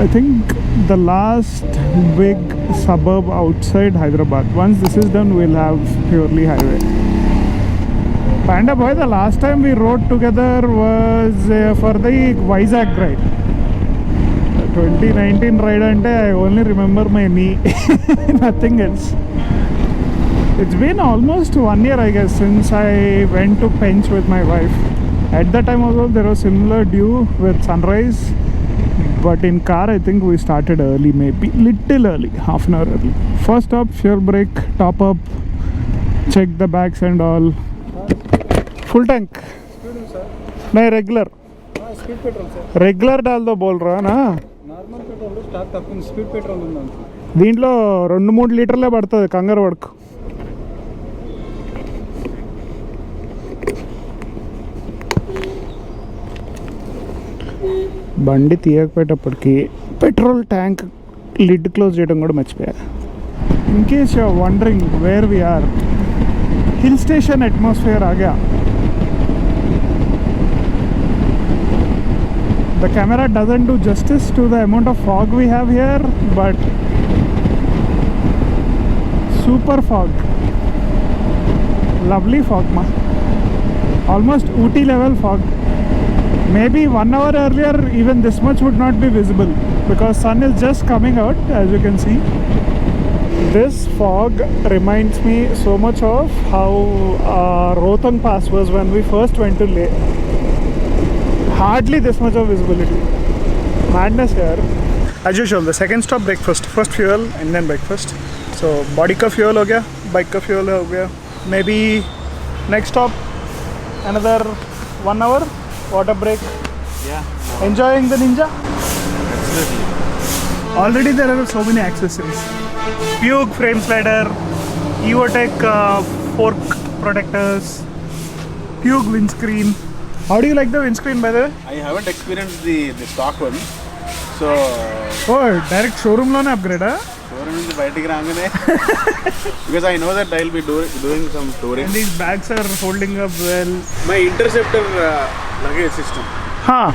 I think the last big suburb outside Hyderabad. Once this is done, we'll have purely highway. Panda boy, the last time we rode together was for the Vizag ride. 2019 ride ante I only remember my knee, nothing else. It's been almost 1 year, I guess, since I went to Pench with my wife. At that time also there was similar dew with sunrise, but in car I think we started early, maybe little early, half an hour early. First stop, fuel break, top up, check the bags and all. Full tank? नहीं regular speed petrol sir regular डाल दो बोल रहा ना normal petrol stock తక్కువ speed petrol ఉంది దీంట్లో 2-3 లీటర్లే పడుతుంది కంగారు పడుకు బండి తీయకపోయేటప్పటికి పెట్రోల్ ట్యాంక్ లిడ్ క్లోజ్ చేయడం కూడా మర్చిపోయా. In case you are wondering where we are, hill station atmosphere आ गया. The camera doesn't do justice to the amount of fog we have here, but super fog, lovely fog ma, almost Ooty level fog. Maybe 1 hour earlier even this much would not be visible because sun is just coming out, as you can see. This fog reminds me so much of how Rohtang Pass was when we first went to Leh. Hardly this much of visibility. Madness here. As usual, the second stop breakfast. First fuel and then breakfast. So body ka fuel ho gaya, bike ka fuel ho gaya. Maybe next stop another 1 hour, water break. Yeah. Enjoying the Ninja? Absolutely. Already there are so many accessories. Puke frame slider, Evotech fork protectors, Puke windscreen. How do you like the windscreen, by the way? I haven't experienced the stock one. So Oh, direct showroom lone upgrade, huh? showroom నుంచి బయటికి రాగానే because I know that I'll be doing some touring. And these bags are holding up well. My interceptor luggage system. Huh.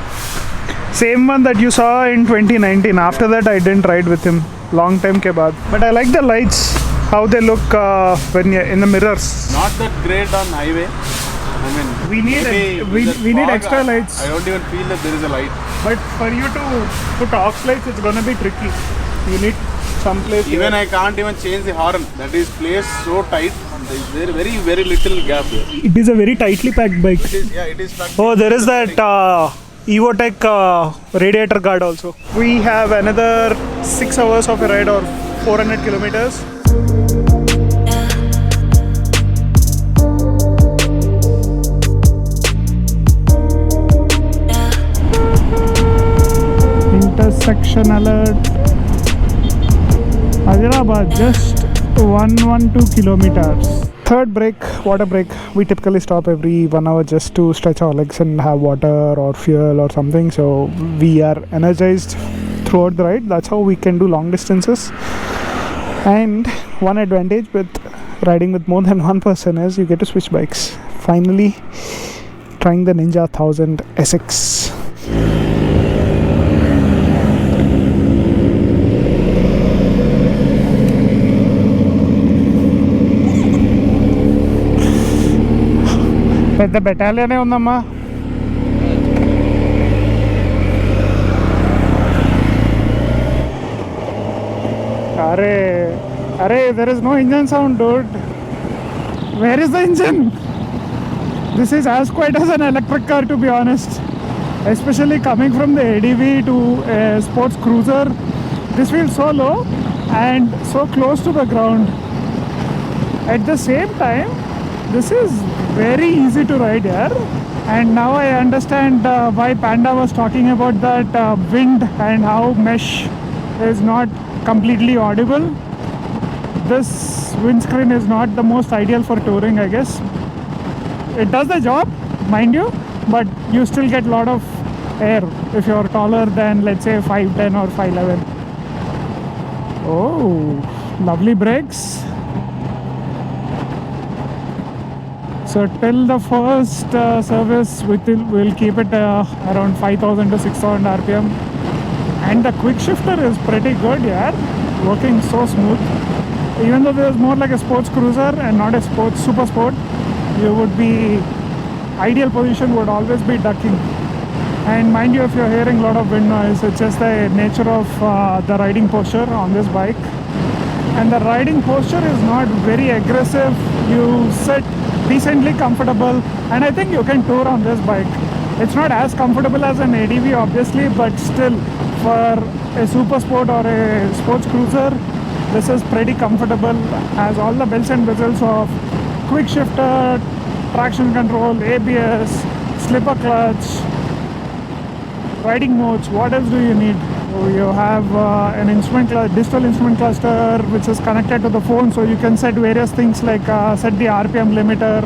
Same one that you saw in 2019. After that I didn't ride with him. Long time ke baad. But I like the lights, how they look when you're in the mirrors. Not that great on highway. I mean, We need maybe we with need fog, extra lights. I don't even feel that there is a light. But for you to put off lights, it's gonna be tricky. You need some place. Even I can't even change the horn. That is placed so tight. There is very little gap here. It is a very tightly packed bike. It is stuck. Oh, there is that Evotech radiator guard also. We have another 6 hours of a ride or 400 kilometers. Intersection alert. Hyderabad, just 112 kilometers. Third break, water break. We typically stop every 1 hour just to stretch our legs and have water or fuel or something. So we are energized throughout the ride. That's how we can do long distances. And one advantage with riding with more than one person is you get to switch bikes. Finally trying the Ninja 1000 SX. పెద్ద బెటాలియనే ఉందమ్మా. అరే అరే there is no engine sound, dude. Where is the engine? This is as quiet as an electric car, to be honest. Especially coming from the ADV to a sports cruiser. This feels so low and so close to the ground. At the same time, this is very easy to ride here, and now I understand why Panda was talking about that wind and how mesh is not completely audible. This windscreen is not the most ideal for touring, I guess. It does the job, mind you, but you still get a lot of air if you're taller than, let's say, 5'10 or 5'11. Oh, lovely brakes. So till the first service, we'll keep it around 5,000 to 6,000 RPM. And the quick shifter is pretty good, yeah, working so smooth. Even though there's more like a sports cruiser and not a sports super sport, you would be ideal position would always be ducking. And mind you, if you're hearing a lot of wind noise, it's just the nature of the riding posture on this bike. And the riding posture is not very aggressive. You sit decently comfortable, and I think you can tour on this bike. It's not as comfortable as an ADV obviously, but still for a super sport or a sports cruiser, this is pretty comfortable. Has all the bells and whistles of quick shifter, traction control, ABS, slipper clutch, riding modes. What else do you need? You have an digital instrument cluster which is connected to the phone, so you can set various things like set the RPM limiter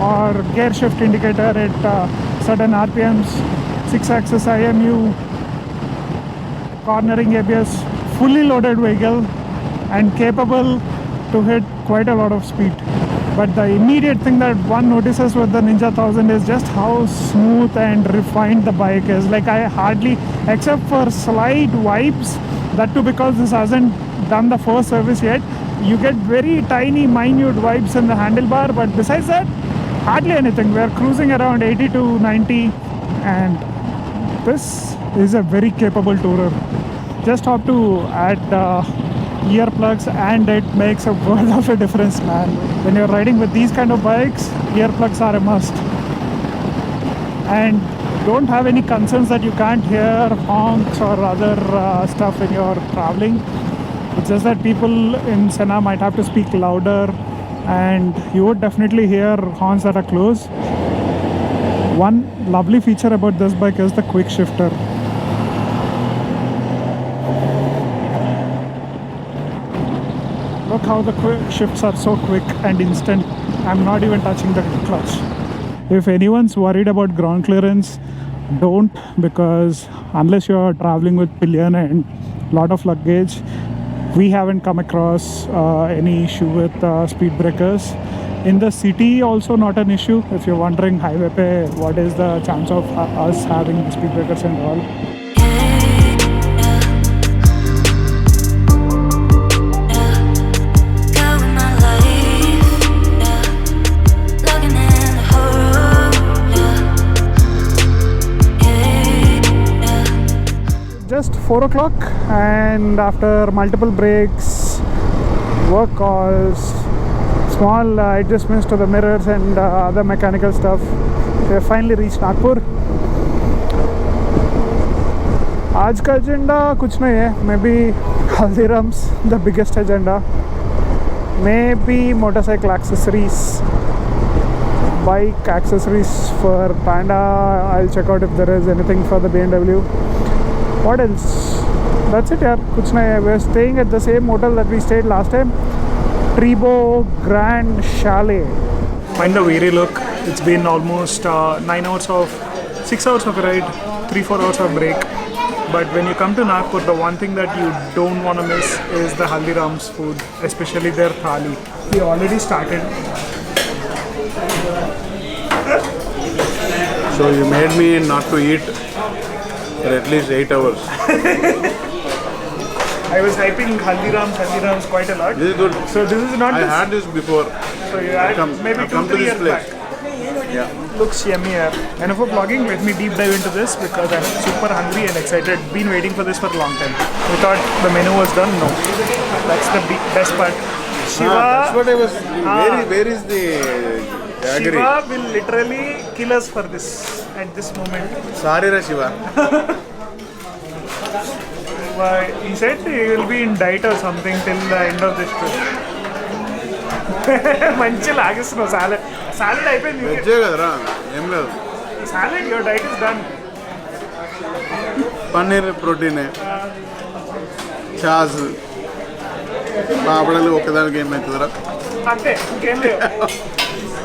or gear shift indicator at certain RPMs, 6-axis IMU, cornering ABS, fully loaded vehicle and capable to hit quite a lot of speed. But the immediate thing that one notices with the Ninja 1000 is just how smooth and refined the bike is. Like, I hardly, except for slight vibes, that too because this hasn't done the first service yet, you get very tiny minute vibes in the handlebar, but besides that, hardly anything. We're cruising around 80 to 90, and this is a very capable tourer. Just have to add earplugs, and it makes a world of a difference, man. When you're riding with these kind of bikes, earplugs are a must. And don't have any concerns that you can't hear honks or other stuff when you're traveling. It's just that people in Senna might have to speak louder, and you would definitely hear horns that are close. One lovely feature about this bike is the quick shifter. Look how the quick shifts are so quick and instant. I'm not even touching the clutch. If anyone's worried about ground clearance, don't, because unless you're traveling with pillion and lot of luggage, we haven't come across any issue with speed breakers. In the city also not an issue. If you're wondering highway pe what is the chance of us having speed breakers and all. Just 4 o'clock, and after multiple breaks, work calls, small adjustments to the mirrors and other mechanical stuff, we have finally reached Nagpur. आज का agenda कुछ नहीं है. Maybe Haldiram's the biggest agenda. Maybe motorcycle accessories, bike accessories for Panda. I'll check out if there is anything for the BMW. What else? That's it, yaar. Kuch nahi hai. We're staying at the same hotel that we stayed last time, Trebo Grand Chalet. Mind the weary look. It's been almost 9 hours of 6 hours of a ride, 3-4 hours of break. But when you come to Nagpur, the one thing that you don't want to miss is the Haldiram's food, especially their thali. We already started. So you made me not to eat for at least 8 hours. I was hyping Haldiram's quite a lot. This is good. So this is not I this. had this before. So you had maybe I've come 2-3 to this years place. back. Yeah. Looks yummy here. And for vlogging, let me deep dive into this because I'm super hungry and excited. Been waiting for this for a long time. We thought the menu was done. No, that's the best part. Shiva, That's what I was. Where is the jaggery? Shiva will literally kill us for this at this moment. Sorry, ra Shiva. He said he will be in diet or something till the end of this trip. మంచి లాగేస్తున్నావు salad అయిపోయింది. వెజ్జే కదరా, ఏం లేదు. Salad, your diet is done. Paneer ప్రోటీనే, చాస్, పాపడలు ఒకదానికి ఏమవుతుందిరా. అంతే, ఇంకేం లేవు.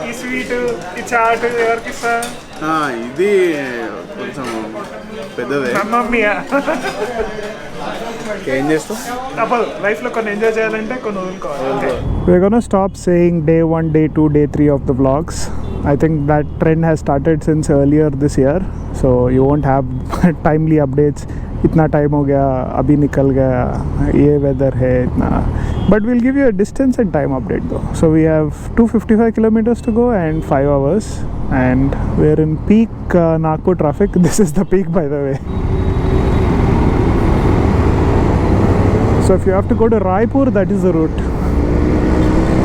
ఈ స్వీట్, ఈ చాట్ ఎవరికి ఇస్తా? ఇది కొంచెం పెద్దదే. మమ్మీయా? ఏం చేస్తాం, తప్పదు. లైఫ్లో కొన్ని ఎంజాయ్ చేయాలంటే కొన్ని వదులుకోవాలి. We're gonna stop saying day 1, day 2, day 3 of the vlogs. I think that trend has started since earlier this year, so you won't have timely updates इतना टाइम हो गया, अभी निकल गया, ये वेदर है इतना. But will give you a distance and time update दो. So we have 255 kilometers to go and 5 hours, and we are in peak Nagpur traffic. This is the peak, by the way. So if you have to go to Raipur, that is the route.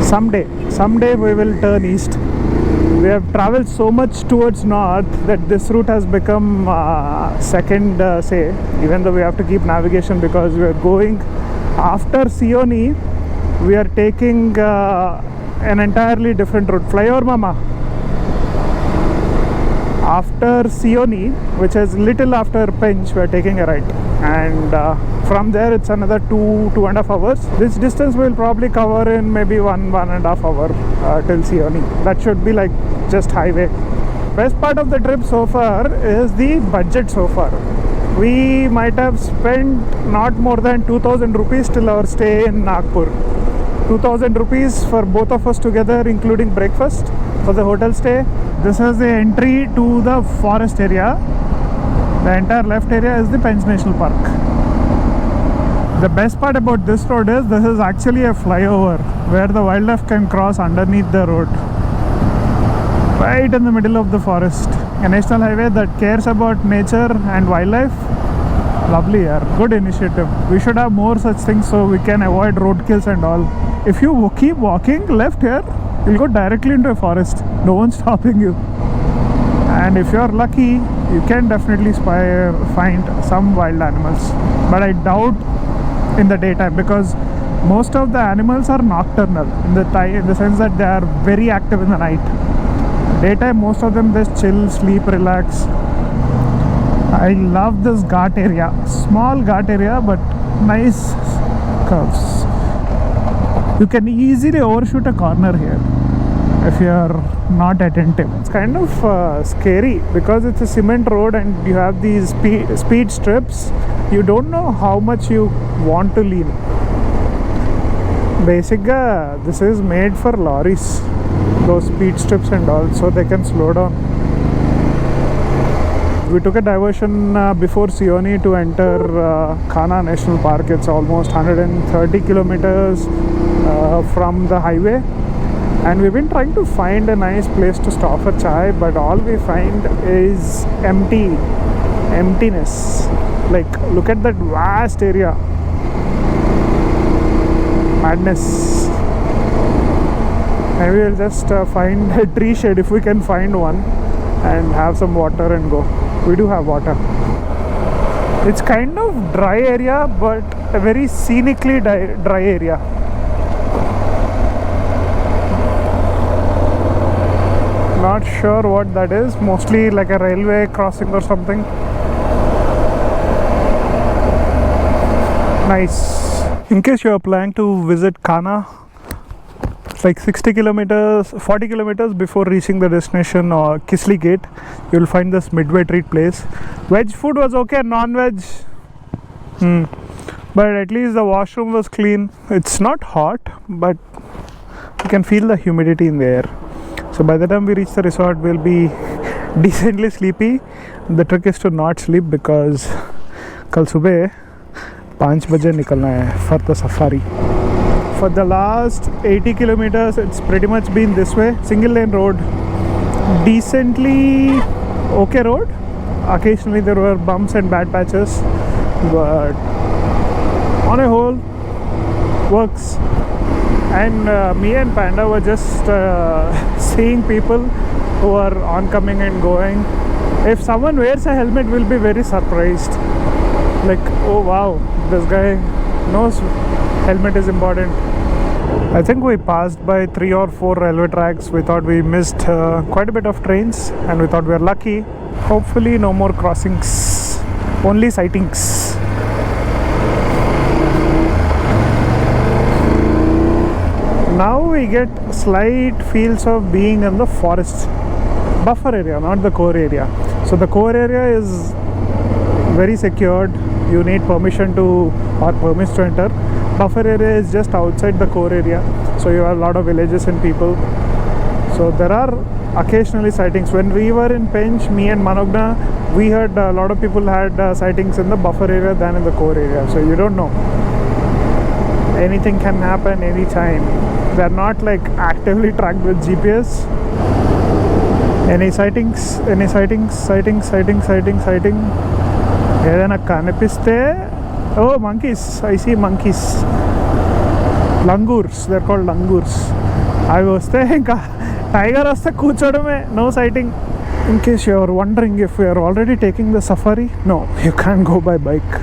Someday we will turn east. We have traveled so much towards north that this route has become second say, even though we have to keep navigation because we are going after Sioni. We are taking an entirely different route. Flyover mama. After Sioni, which is little after Pench, we are taking a right, and from there it's another 2.5 hours. This distance we will probably cover in maybe 1.5 hour till Sioni. That should be like just highway. Best part of the trip so far is the budget so far. We might have spent not more than 2,000 rupees till our stay in Nagpur. 2,000 rupees for both of us together, including breakfast for the hotel stay. This is the entry to the forest area. The entire left area is the Pench National Park. The best part about this road is this is actually a flyover where the wildlife can cross underneath the road, right in the middle of the forest. A national highway that cares about nature and wildlife. Lovely, yaar. Good initiative. We should have more such things so we can avoid roadkills and all. If you keep walking left here, you'll go directly into a forest. No one's stopping you. And if you're lucky, you can definitely find some wild animals. But I doubt in the daytime because most of the animals are nocturnal in the sense that they are very active in the night. Daytime, most of them just chill, sleep, relax. I love this ghat area. Small ghat area, but nice curves. You can easily overshoot a corner here if you are not attentive. It's kind of scary because it's a cement road and you have these speed strips. You don't know how much you want to lean. Basically, this is made for lorries, those speed strips and all, so they can slow down. We took a diversion before Sioni to enter Kanha National Park. It's almost 130 kilometers from the highway, and we've been trying to find a nice place to stop for chai, but all we find is emptiness. Like, look at that vast area. Madness. Maybe we'll just find a tree shade if we can find one and have some water and go. We do have water. It's kind of dry area, but a very scenically dry area. Not sure what that is. Mostly like a railway crossing or something. Nice. In case you are planning to visit Kanha, it's like 40 kilometers before reaching the destination or Kisli Gate, you will find this midway treat place. Veg food was okay, non-veg, but at least the washroom was clean. It's not hot, but you can feel the humidity in the air. So by the time we reach the resort, we'll be decently sleepy. The trick is to not sleep because kal subah 5 baje nikalna hai for the safari. For the last 80 kilometers, it's pretty much been this way. Single lane road. Decently okay road. Occasionally there were bumps and bad patches, but on a whole, works. And me and Panda were just seeing people who are oncoming and going. If someone wears a helmet, we'll be very surprised. Like, oh wow, this guy knows helmet is important. I think we passed by 3 or 4 railway tracks. We thought we missed quite a bit of trains, and we thought we were lucky. Hopefully no more crossings, only sightings. Now we get slight feels of being in the forest buffer area, not the core area. So the core area is very secured. You need permission to or permits to enter. Buffer area is just outside the core area, so you have a lot of villages and people. So there are occasionally sightings. When we were in Pench, me and Manogna, we heard a lot of people had sightings in the buffer area than in the core area, so you don't know. Anything can happen anytime. They're not like actively tracked with GPS. Any sightings, sighting. ఏదైనా కనిపిస్తే, oh, monkeys, I see monkeys. Langurs, they're called langurs. అవి వస్తే ఇంకా tiger వస్తే కూర్చోడమే, no sighting. In case you are wondering if we are already taking the safari, no, you can't go by bike.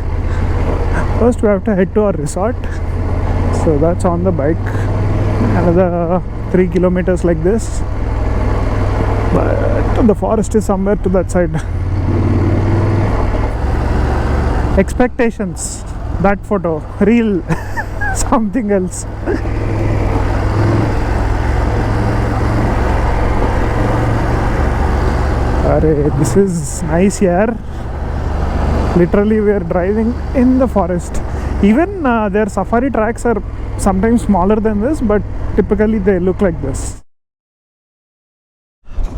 First we have to head to our resort, so that's on the bike. Another 3 kilometers like this, but the forest is somewhere to that side. Expectations, that photo, real, something else. This is nice here. Literally we are driving in the forest. Even their safari tracks are sometimes smaller than this, but typically they look like this.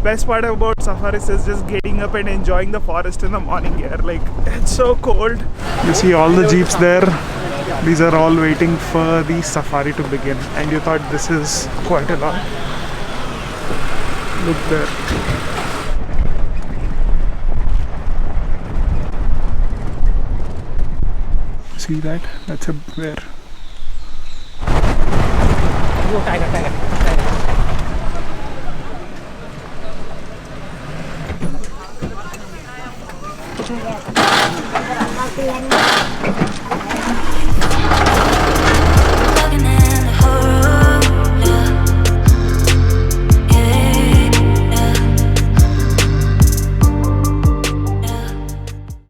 Best part about safaris is just getting up and enjoying the forest in the morning here. Like, it's so cold. You see all the jeeps there. These are all waiting for the safari to begin, and you thought this is quite a lot. Look there. See that? That's a bear.